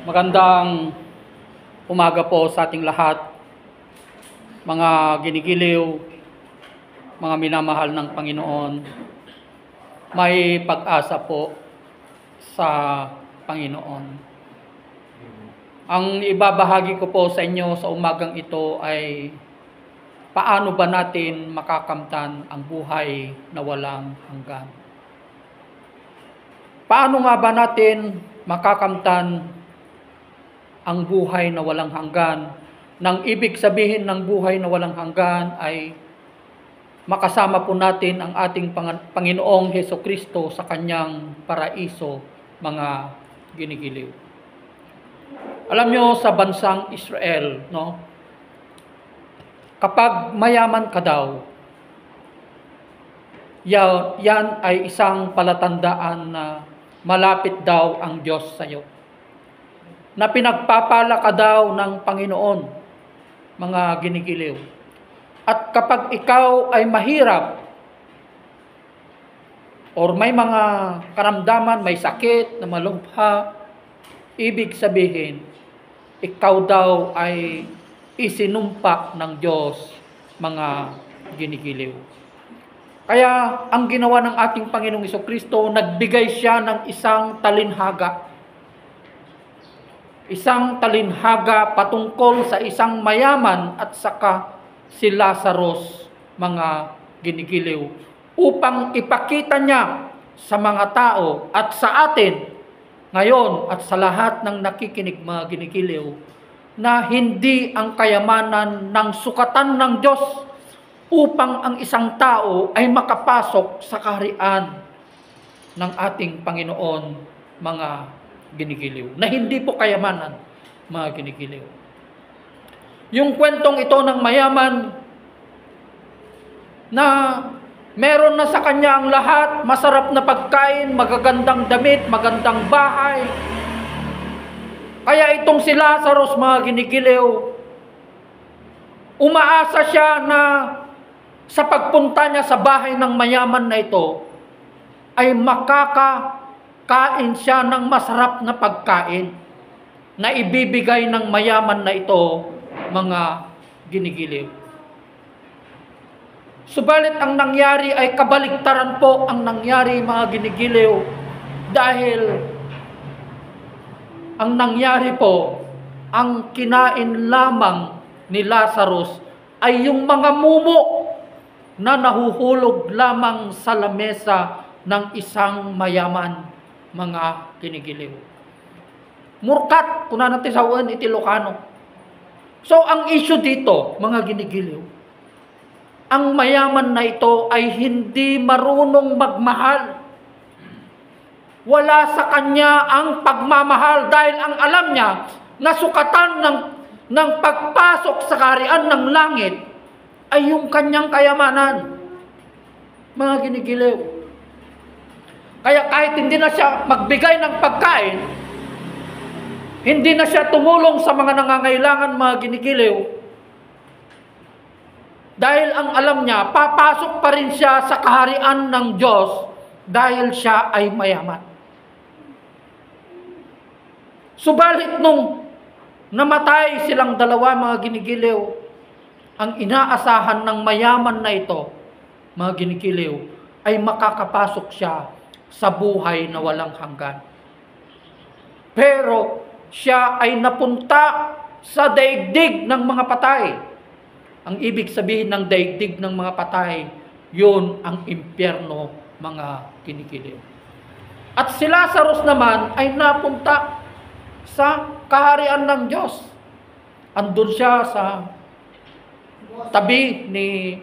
Magandang umaga po sa ating lahat, mga ginigiliw, mga minamahal ng Panginoon. May pag-asa po sa Panginoon. Ang ibabahagi ko po sa inyo sa umagang ito ay paano ba natin makakamtan ang buhay na walang hanggan? Paano nga ba natin makakamtan ang buhay na walang hanggan? Nang ibig sabihin ng buhay na walang hanggan ay makasama po natin ang ating Panginoong Hesukristo sa kanyang paraiso, mga ginigiliw. Alam nyo, sa bansang Israel, kapag mayaman ka daw, yan ay isang palatandaan na malapit daw ang Diyos sa iyo, na pinagpapala ka daw ng Panginoon, mga ginigiliw. At kapag ikaw ay mahirap, or may mga karamdaman, may sakit na malubha, ibig sabihin, ikaw daw ay isinumpa ng Diyos, mga ginigiliw. Kaya ang ginawa ng ating Panginoong Hesukristo, nagbigay siya ng isang talinhaga. Isang talinhaga patungkol sa isang mayaman at saka si Lazarus, mga ginigiliw, upang ipakita niya sa mga tao at sa atin ngayon at sa lahat ng nakikinig, mga ginigiliw, na hindi ang kayamanan ng sukatan ng Diyos upang ang isang tao ay makapasok sa kaharian ng ating Panginoon, mga ginigiliw. Na hindi po kayamanan, mga ginigiliw. Yung kwentong ito ng mayaman na meron na sa kanya ang lahat, masarap na pagkain, magagandang damit, magandang bahay. Kaya itong si Lazarus, mga ginigiliw, umaasa siya na sa pagpunta niya sa bahay ng mayaman na ito, ay makakain siya ng masarap na pagkain na ibibigay ng mayaman na ito, mga ginigiliw. Subalit ang nangyari ay kabaliktaran po ang nangyari, mga ginigiliw, dahil ang nangyari po, ang kinain lamang ni Lazarus ay yung mga mumo na nahuhulog lamang sa lamesa ng isang mayaman, mga ginigiliw. Murkat, kung natin sawin, itilokano. So, ang issue dito, mga ginigiliw, ang mayaman na ito ay hindi marunong magmahal. Wala sa kanya ang pagmamahal dahil ang alam niya na sukatan ng pagpasok sa kaharian ng langit ay yung kanyang kayamanan, mga ginigiliw. Kaya kahit hindi na siya magbigay ng pagkain, hindi na siya tumulong sa mga nangangailangan, mga ginigiliw, dahil ang alam niya, papasok pa rin siya sa kaharian ng Diyos dahil siya ay mayaman. Subalit nung namatay silang dalawa, mga ginigiliw, ang inaasahan ng mayaman na ito, mga ginigiliw, ay makakapasok siya sa buhay na walang hanggan. Pero siya ay napunta sa daigdig ng mga patay. Ang ibig sabihin ng daigdig ng mga patay, yun ang impyerno, mga ginigiliw. At si Lazarus naman ay napunta sa kaharian ng Diyos. Andun siya sa tabi ni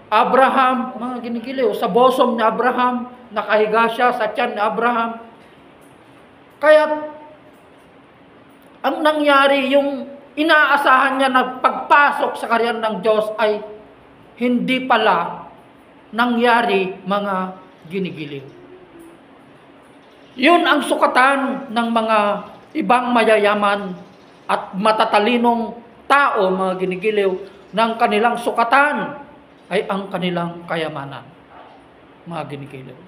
Abraham, mga ginigiliw, sa bosom ni Abraham, nakahiga siya sa tiyan ni Abraham. Kaya ang nangyari, yung inaasahan niya na pagpasok sa kaharian ng Diyos ay hindi pala nangyari, mga ginigiliw. Yun ang sukatan ng mga ibang mayayaman at matatalinong tao, mga ginigiliw, ng kanilang sukatan ay ang kanilang kayamanan, mga ginigiliw.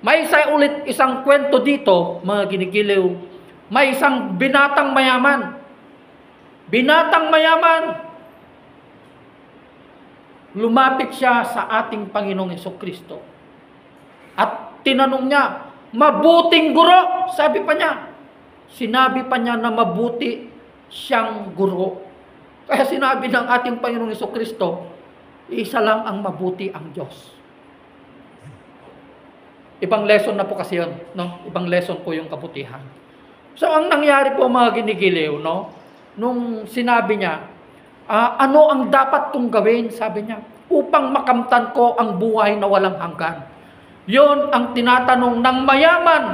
May isang kwento dito, mga ginigiliw, May isang binatang mayaman. Binatang mayaman. Lumapit siya sa ating Panginoong Hesukristo. At tinanong niya, mabuting guro, sabi pa niya. Sinabi pa niya na mabuti siyang guro. Kaya sinabi ng ating Panginoong Hesukristo, isa lang ang mabuti ang Diyos. Ibang lesson na po kasi yun, no? Ibang lesson po yung kabutihan. So, ang nangyari po mga ginigiliw, no? Nung sinabi niya, ano ang dapat kong gawin, sabi niya, upang makamtan ko ang buhay na walang hanggan. Yun ang tinatanong ng mayaman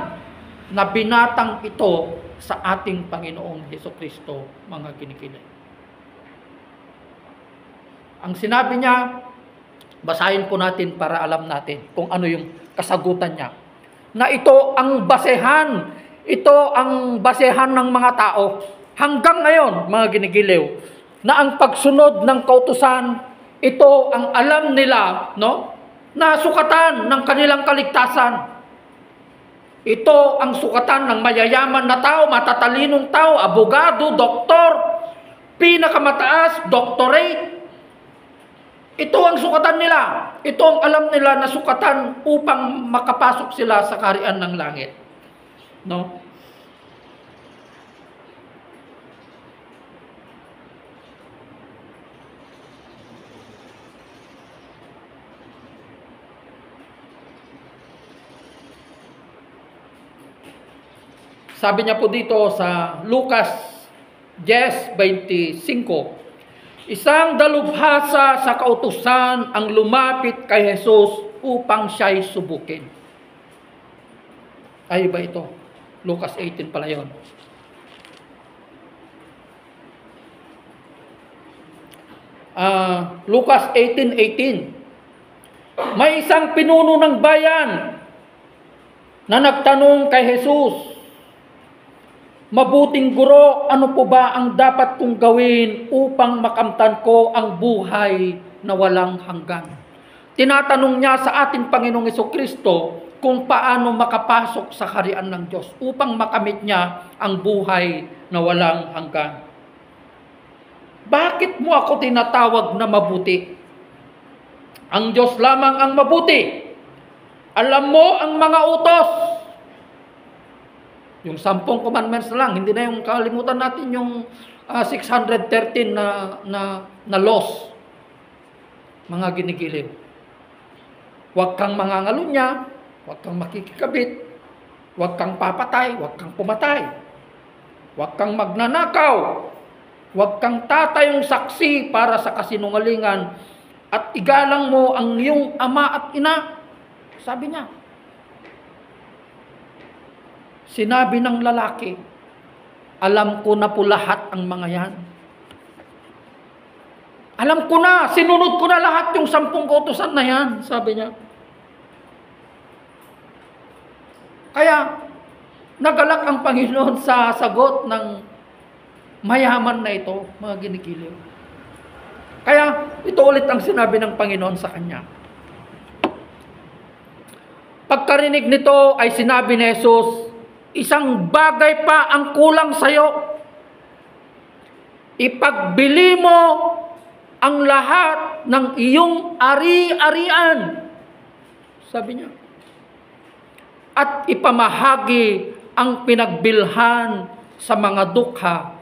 na binatang ito sa ating Panginoong Hesukristo, mga ginikilig. Ang sinabi niya, basahin po natin para alam natin kung ano yung kasagutan niya. Na ito ang basehan ng mga tao hanggang ngayon, mga ginigiliw, na ang pagsunod ng kautusan, ito ang alam nila, no? Na sukatan ng kanilang kaligtasan. Ito ang sukatan ng mayayaman na tao, matatalinong tao, abogado, doktor, pinakamataas, doctorate. Ito ang sukatan nila. Ito ang alam nila na sukatan upang makapasok sila sa kaharian ng langit. No? Sabi niya po dito sa Lucas 10:25, isang dalubhasa sa kautusan ang lumapit kay Jesus upang siya'y subukin. Ay ba ito? Lucas 18 pala yun. Lucas 18:18. May isang pinuno ng bayan na nagtanong kay Jesus, mabuting guro, ano po ba ang dapat kong gawin upang makamtan ko ang buhay na walang hanggan? Tinatanong niya sa ating Panginoong Hesukristo kung paano makapasok sa kaharian ng Diyos upang makamit niya ang buhay na walang hanggan. Bakit mo ako tinatawag na mabuti? Ang Diyos lamang ang mabuti. Alam mo ang mga utos. Yung 10 commandments lang, hindi na yung kalimutan natin yung 613 na laws. Mga ginigiliw. Huwag kang mangangalunya, huwag kang makikikabit, huwag kang papatay, huwag kang pumatay, huwag kang magnanakaw, huwag kang tatayong saksi para sa kasinungalingan, at igalang mo ang iyong ama at ina. Sabi niya. Sinabi ng lalaki, alam ko na po lahat ang mga yan. Alam ko na, sinunod ko na lahat yung 10 kautusan na yan, sabi niya. Kaya, nagalak ang Panginoon sa sagot ng mayaman na ito, mga ginigiliw. Kaya, ito ulit ang sinabi ng Panginoon sa kanya. Pagkarinig nito ay sinabi ni Jesus, isang bagay pa ang kulang sa iyo. Ipagbili mo ang lahat ng iyong ari-arian. Sabi niya. At ipamahagi ang pinagbilhan sa mga dukha,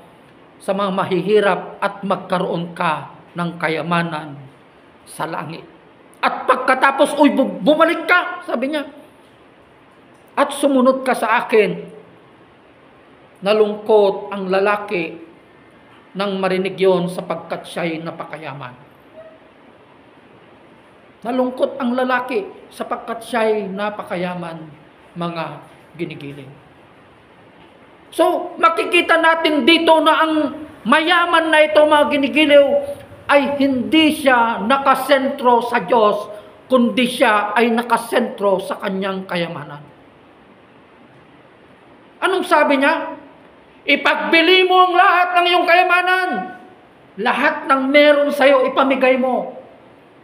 sa mga mahihirap, at magkaroon ka ng kayamanan sa langit. At pagkatapos, bumalik ka, sabi niya. At sumunod ka sa akin. Nalungkot ang lalaki nang marinig yon sapagkat siya'y napakayaman. Nalungkot ang lalaki sapagkat siya'y napakayaman, mga ginigiling. So, makikita natin dito na ang mayaman na ito, mga ginigiliw, ay hindi siya nakasentro sa Diyos, kundi siya ay nakasentro sa kanyang kayamanan. Anong sabi niya? Ipagbili mo ang lahat ng iyong kayamanan. Lahat ng meron sa iyo, ipamigay mo.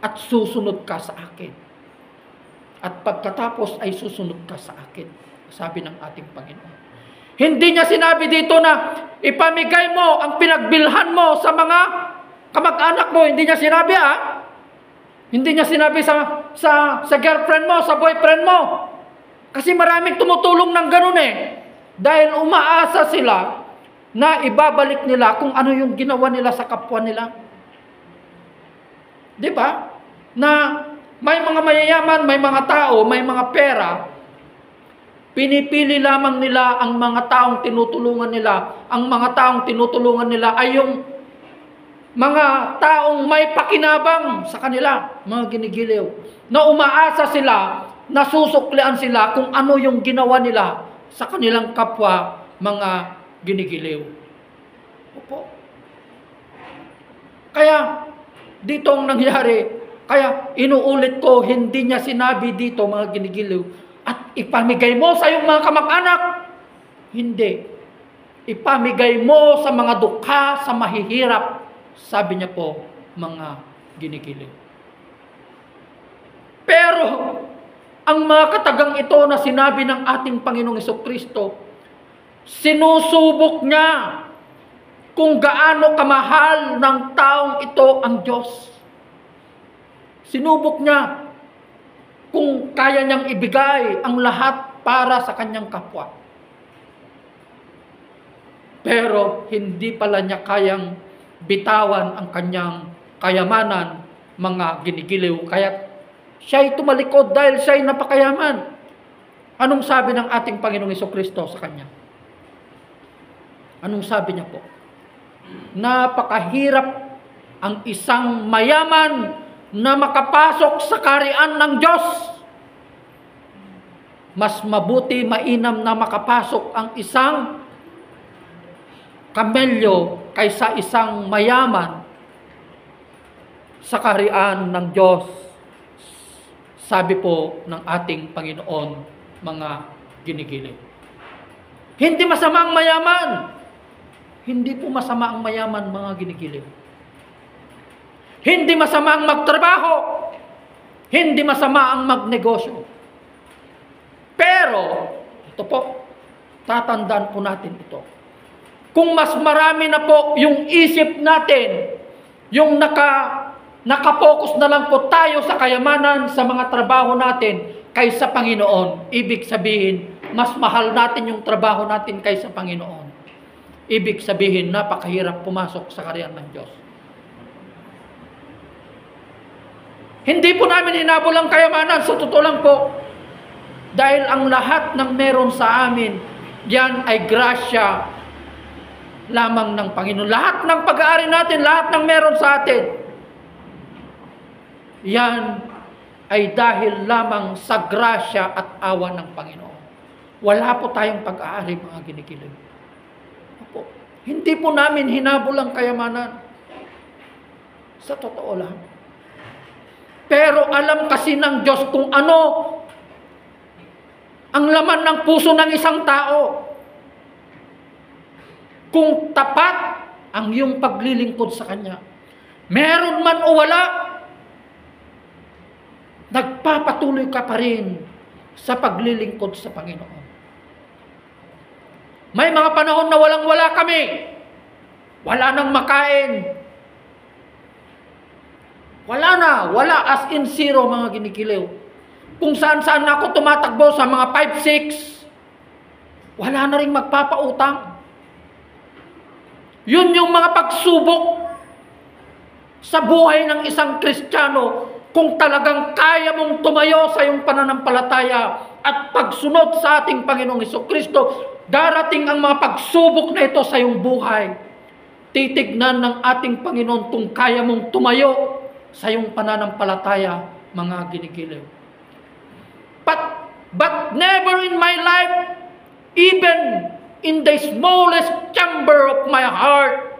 At susunod ka sa akin. At pagkatapos ay susunod ka sa akin. Sabi ng ating Panginoon. Hindi niya sinabi dito na ipamigay mo ang pinagbilhan mo sa mga kamag-anak mo. Hindi niya sinabi Hindi niya sinabi sa girlfriend mo, sa boyfriend mo. Kasi maraming tumutulong ng ganun Dahil umaasa sila na ibabalik nila kung ano yung ginawa nila sa kapwa nila. Di ba? Na may mga mayayaman, may mga tao, may mga pera, pinipili lamang nila ang mga taong tinutulungan nila. Ang mga taong tinutulungan nila ay yung mga taong may pakinabang sa kanila, mga ginigiliw. Na umaasa sila, nasusuklian sila kung ano yung ginawa nila sa kanilang kapwa, mga ginigiliw. Opo. Kaya, dito ang nangyari. Kaya, inuulit ko, hindi niya sinabi dito, mga ginigiliw, at ipamigay mo sa iyong mga kamag-anak. Hindi. Ipamigay mo sa mga dukha, sa mahihirap. Sabi niya po, mga ginigiliw. Pero, ang mga katagang ito na sinabi ng ating Panginoong Hesukristo, sinusubok niya kung gaano kamahal ng taong ito ang Diyos. Sinubok niya kung kaya niyang ibigay ang lahat para sa kanyang kapwa. Pero hindi pala niya kayang bitawan ang kanyang kayamanan, mga ginigiliw. Kaya siya'y tumalikod dahil siya'y napakayaman. Anong sabi ng ating Panginoong Hesukristo sa kanya? Anong sabi niya po? Napakahirap ang isang mayaman na makapasok sa kaharian ng Diyos. Mas mabuti, mainam na makapasok ang isang kamelyo kaysa isang mayaman sa kaharian ng Diyos. Sabi po ng ating Panginoon, mga ginigiliw. Hindi masama ang mayaman. Hindi po masama ang mayaman, mga ginigiliw. Hindi masama ang magtrabaho. Hindi masama ang magnegosyo. Pero, ito po, tatandaan po natin ito. Kung mas marami na po yung isip natin, yung nakapokus na lang po tayo sa kayamanan sa mga trabaho natin kaysa Panginoon, ibig sabihin, mas mahal natin yung trabaho natin kaysa Panginoon. Ibig sabihin, napakahirap pumasok sa kaharian ng Diyos. Hindi po namin hinabol ang kayamanan, sa totoo lang po. Dahil ang lahat ng meron sa amin, yan ay grasya lamang ng Panginoon. Lahat ng pag-aari natin, lahat ng meron sa atin, yan ay dahil lamang sa grasya at awa ng Panginoon. Wala po tayong pag-aari, mga ginigiliw. Opo. Hindi po namin hinabol ang kayamanan. Sa totoo lang. Pero alam kasi ng Diyos kung ano ang laman ng puso ng isang tao. Kung tapat ang iyong paglilingkod sa Kanya. Meron man o wala, nagpapatuloy ka pa rin sa paglilingkod sa Panginoon. May mga panahon na walang-wala kami. Wala nang makain. Wala as in zero, mga ginigiliw. Kung saan-saan na ako tumatakbo sa mga 5-6, wala na rin magpapautang. Yun yung mga pagsubok sa buhay ng isang Kristiyano kung talagang kaya mong tumayo sa iyong pananampalataya at pagsunod sa ating Panginoong Hesukristo. Darating ang mga pagsubok na ito sa iyong buhay. Titignan ng ating Panginoon kung kaya mong tumayo sa iyong pananampalataya, mga ginigiliw. But never in my life, even in the smallest chamber of my heart,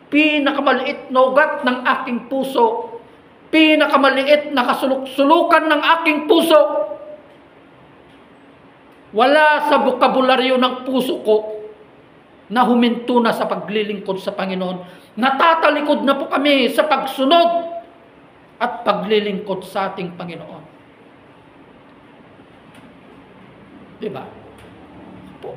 pinakamaliit na ugat ng aking puso, pinakamaliit na kasuluk-sulukan ng aking puso, wala sa bokabularyo ng puso ko na huminto na sa paglilingkod sa Panginoon. Natatalikod na po kami sa pagsunod at paglilingkod sa ating Panginoon. Diba? Po.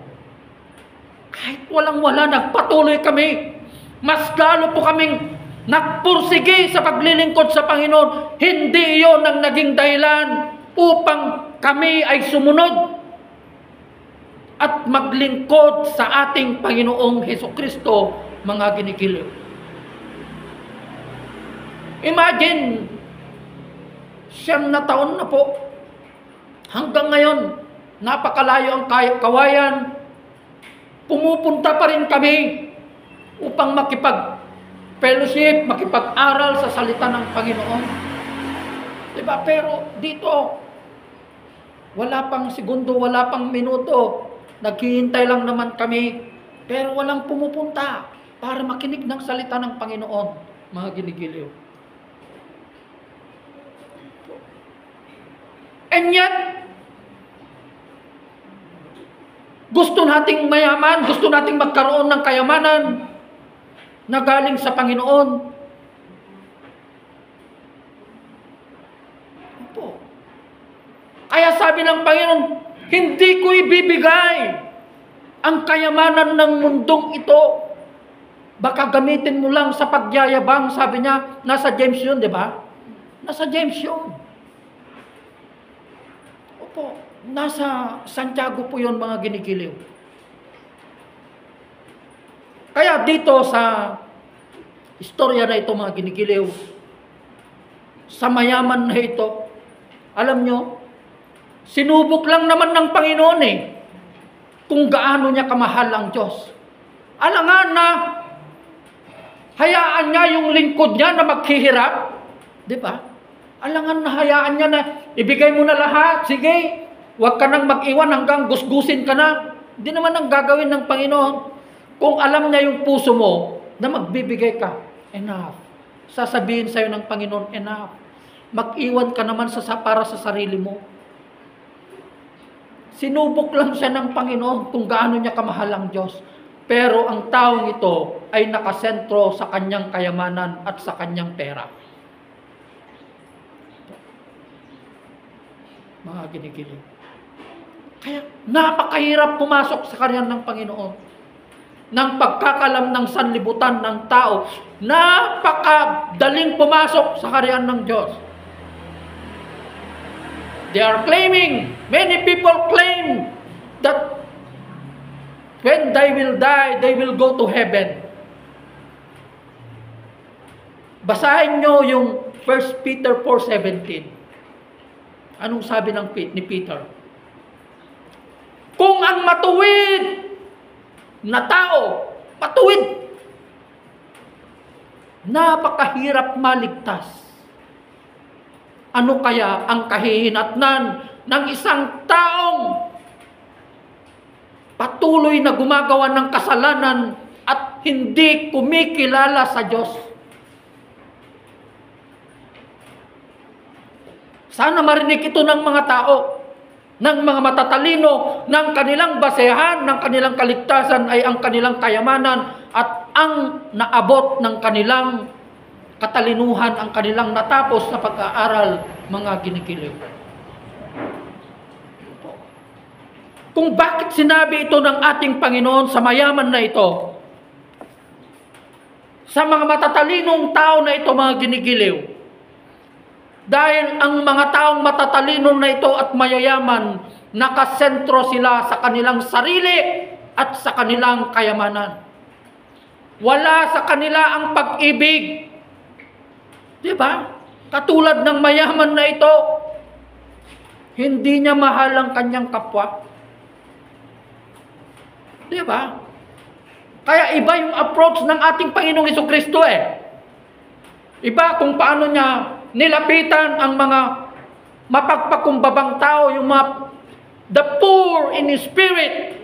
Kahit walang-wala, nagpatuloy kami. Mas lalo po kaming nagpursige sa paglilingkod sa Panginoon. Hindi iyon ang naging dahilan upang kami ay sumunod at maglingkod sa ating Panginoong Hesukristo, mga ginigiliw. Imagine, 9 na taon na po. Hanggang ngayon, napakalayo ang kawayan. Pumupunta pa rin kami upang makipag-fellowship, makipag-aral sa salita ng Panginoon. Diba? Pero dito, wala pang segundo, wala pang minuto. Naghihintay lang naman kami. Pero walang pumupunta para makinig ng salita ng Panginoon, mga ginigiliw. And yet, gusto nating mayaman, gusto nating magkaroon ng kayamanan na galing sa Panginoon. Ito. Kaya sabi ng Panginoon, hindi ko ibibigay ang kayamanan ng mundong ito. Baka gamitin mo lang sa pagyayabang, sabi niya, nasa James yun, di ba? Nasa James yun. Nasa Santiago po yun, mga ginigiliw. Kaya dito sa istorya na ito, mga ginigiliw, sa mayaman na ito, alam nyo, sinubok lang naman ng Panginoon kung gaano niya kamahal ang Diyos. Alangan na hayaan niya yung lingkod niya na maghihirap, di ba? Alangan na hayaan niya na ibigay mo na lahat, sige. Huwag ka nang mag-iwan hanggang gusgusin ka na. Hindi naman ang gagawin ng Panginoon. Kung alam niya yung puso mo na magbibigay ka, enough. Sasabihin sa'yo ng Panginoon, enough. Mag-iwan ka naman para sa sarili mo. Sinubok lang siya ng Panginoon kung gaano niya kamahal ang Diyos. Pero ang taong ito ay nakasentro sa kanyang kayamanan at sa kanyang pera. Mga ginigiling. Kaya napakahirap pumasok sa karyan ng Panginoon. Ng pagkakalam ng sanlibutan ng tao, napakadaling pumasok sa karyan ng Diyos. They are claiming, many people claim that when they will die, they will go to heaven. Basahin nyo yung 1 Peter 4:17. Anong sabi ni Peter? Kung ang matuwid na tao, matuwid, napakahirap maligtas. Ano kaya ang kahihinatnan ng isang taong patuloy na gumagawa ng kasalanan at hindi kumikilala sa Diyos? Sana marinig ito ng mga tao, ng mga matatalino, ng kanilang basehan, ng kanilang kaligtasan ay ang kanilang kayamanan at ang naabot ng kanilang katalinuhan, ang kanilang natapos na pag-aaral, mga ginigiling. Kung bakit sinabi ito ng ating Panginoon sa mayaman na ito, sa mga matatalinong tao na ito, mga ginigiliw, dahil ang mga taong matatalino na ito at mayayaman, nakasentro sila sa kanilang sarili at sa kanilang kayamanan. Wala sa kanila ang pag-ibig. Diba? Katulad ng mayaman na ito, hindi niya mahal ang kanyang kapwa. Diba? Kaya iba yung approach ng ating Panginoong Hesukristo Iba kung paano niya nilapitan ang mga mapagpakumbabang tao, yung mga the poor in spirit,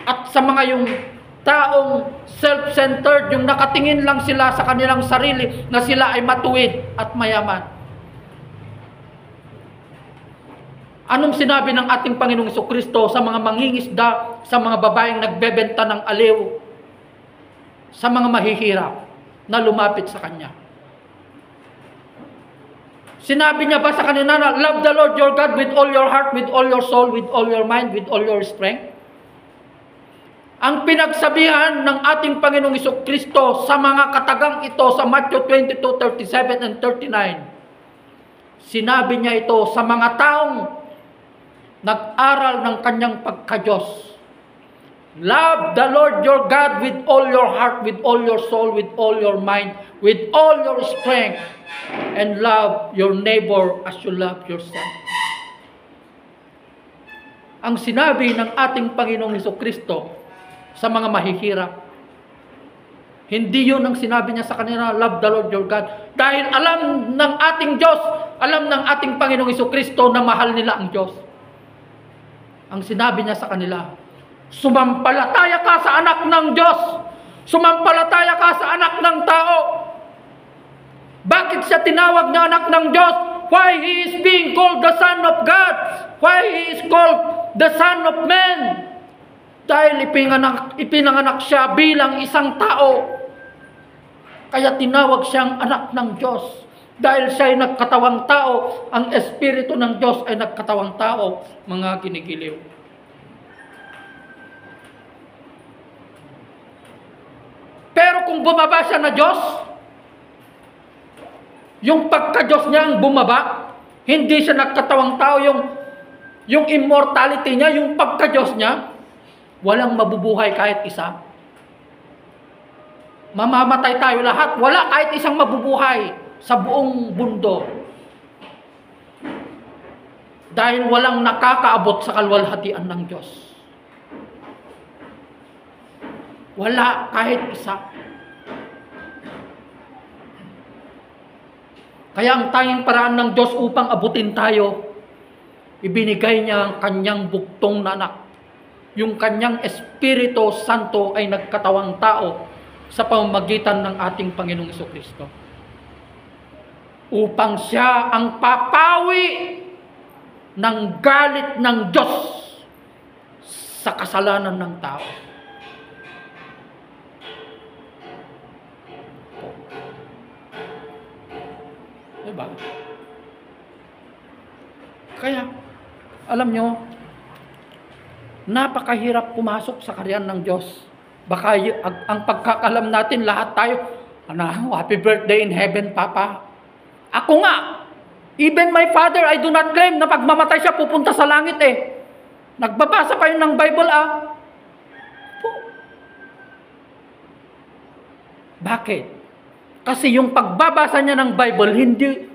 at sa mga yung taong self-centered, yung nakatingin lang sila sa kanilang sarili na sila ay matuwid at mayaman. Anong sinabi ng ating Panginoong Hesukristo sa mga mangingisda, sa mga babaeng nagbebenta ng aliw, sa mga mahihirap na lumapit sa Kanya? Sinabi niya ba sa kanila na, love the Lord your God with all your heart, with all your soul, with all your mind, with all your strength? Ang pinagsabihan ng ating Panginoong Jesucristo sa mga katagang ito sa Matthew 22:37 and 39. Sinabi niya ito sa mga taong nag-aral ng kanyang pagka-Diyos. Love the Lord your God with all your heart, with all your soul, with all your mind, with all your strength, and love your neighbor as you love yourself. Ang sinabi ng ating Panginoong Jesucristo sa mga mahihirap, hindi yun ang sinabi niya sa kanila, love the Lord your God. Dahil alam ng ating Diyos, alam ng ating Panginoong Jesucristo na mahal nila ang Diyos. Ang sinabi niya sa kanila, sumampalataya ka sa anak ng Diyos. Sumampalataya ka sa anak ng tao. Bakit siya tinawag na anak ng Diyos? Why he is being called the Son of God? Why he is called the Son of Man? Dahil ipinanganak siya bilang isang tao. Kaya tinawag siyang anak ng Diyos. Dahil siya ay nagkatawang tao, ang Espiritu ng Diyos ay nagkatawang tao, mga ginigiliw. Pero kung bumaba siya na Diyos, yung pagka-Diyos niya ang bumaba, hindi siya nagkatawang tao, yung immortality niya, yung pagka-Diyos niya, walang mabubuhay kahit isa. Mamamatay tayo lahat. Wala kahit isang mabubuhay sa buong mundo. Dahil walang nakakaabot sa kalwalhatian ng Diyos. Wala kahit isa. Kaya ang tanging paraan ng Diyos upang abutin tayo, ibinigay niya ang kanyang buktong na anak. Yung kanyang Espiritu Santo ay nagkatawang tao sa pamamagitan ng ating Panginoong Jesucristo. Upang siya ang papawi ng galit ng Diyos sa kasalanan ng tao. Diba? Kaya, alam nyo, napakahirap pumasok sa kaharian ng Diyos. Baka ang pagkakalam natin, lahat tayo, happy birthday in heaven, Papa. Ako nga, even my father, I do not claim na pagmamatay siya, pupunta sa langit eh. Nagbabasa kayo ng Bible Bakit? Kasi yung pagbabasa niya ng Bible, hindi